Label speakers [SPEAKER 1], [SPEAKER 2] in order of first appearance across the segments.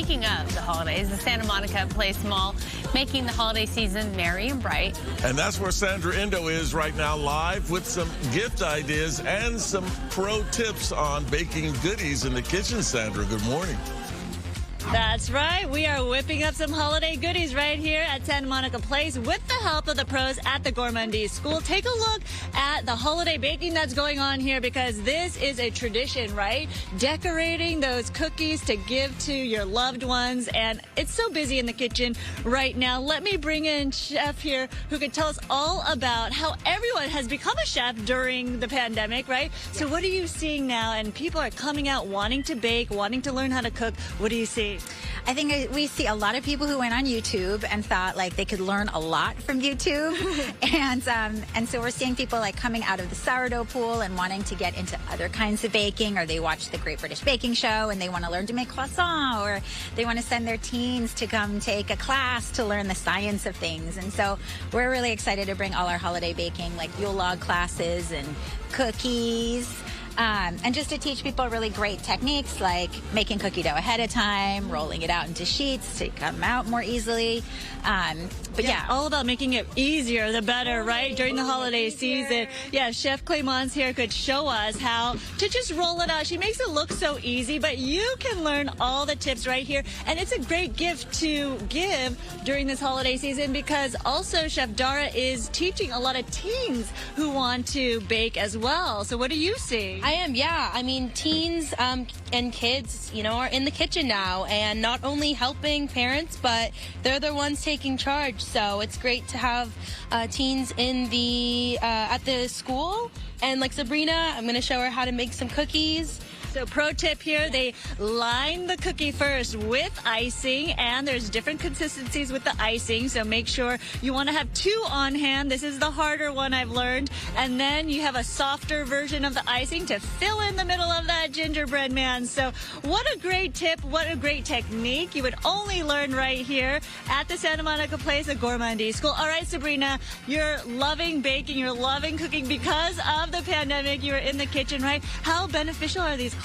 [SPEAKER 1] speaking of the holidays, the Santa Monica Place Mall making the holiday season merry and bright.
[SPEAKER 2] And that's where Sandra Indo is right now, live with some gift ideas and some pro tips on baking goodies in the kitchen. Sandra, good morning.
[SPEAKER 3] That's right. We are whipping up some holiday goodies right here at Santa Monica Place with the help of the pros at the Gourmandise School. Take a look at the holiday baking that's going on here because this is a tradition, right? Decorating those cookies to give to your loved ones. And it's so busy in the kitchen right now. Let me bring in Chef here who can tell us all about how everyone has become a chef during the pandemic, right? So what are you seeing now? And people are coming out wanting to bake, wanting to learn how to cook. What do you see?
[SPEAKER 4] I think we see a lot of people who went on YouTube and thought like they could learn a lot from YouTube. and so we're seeing people like coming out of the sourdough pool and wanting to get into other kinds of baking, or they watch the Great British Baking Show and they want to learn to make croissant, or they want to send their teens to come take a class to learn the science of things. And so we're really excited to bring all our holiday baking, like Yule log classes and cookies. And just to teach people really great techniques like making cookie dough ahead of time, rolling it out into sheets to come out more easily. But yeah,
[SPEAKER 3] all about making it easier, the better, right? During the holiday season. Yeah, Chef Clemence here could show us how to just roll it out. She makes it look so easy, but you can learn all the tips right here. And it's a great gift to give during this holiday season because also Chef Dara is teaching a lot of teens who want to bake as well. So what do you see?
[SPEAKER 5] I am, yeah. I mean, teens and kids, you know, are in the kitchen now and not only helping parents, but they're the ones taking charge. So it's great to have teens in the at the school. And like Sabrina, I'm going to show her how to make some cookies.
[SPEAKER 3] So pro tip here, they line the cookie first with icing, and there's different consistencies with the icing, so make sure you want to have two on hand. This is the harder one I've learned. And then you have a softer version of the icing to fill in the middle of that gingerbread man. So what a great tip, what a great technique. You would only learn right here at the Santa Monica Place, the Gourmandise School. All right, Sabrina, you're loving baking, you're loving cooking because of the pandemic. You were in the kitchen, right? How beneficial are these classes?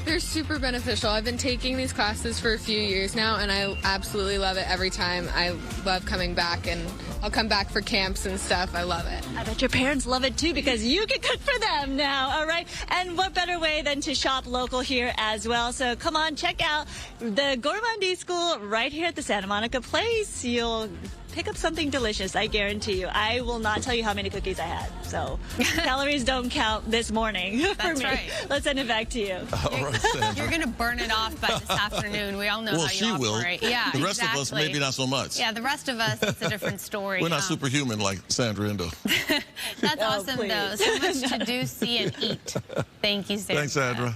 [SPEAKER 6] They're super beneficial. I've been taking these classes for a few years now, and I absolutely love it every time. I love coming back, and I'll come back for camps and stuff. I love it.
[SPEAKER 3] I bet your parents love it too because you can cook for them now, all right? And what better way than to shop local here as well? So come on, check out the Gourmandise School right here at the Santa Monica Place. You'll pick up something delicious, I guarantee you. I will not tell you how many cookies I had, so calories don't count this morning for me. Right. Let's send it back to you.
[SPEAKER 2] All right, Sandra.
[SPEAKER 1] You're going to burn it off by this afternoon. We all know how you operate.
[SPEAKER 2] Will.
[SPEAKER 1] Yeah,
[SPEAKER 2] the rest of us, maybe not so much.
[SPEAKER 1] Yeah, the rest of us, it's a different story.
[SPEAKER 2] We're not superhuman like Sandra Indo.
[SPEAKER 1] That's awesome, though. So much to do, see, and eat. Thank you, Sandra.
[SPEAKER 2] Thanks, Sandra.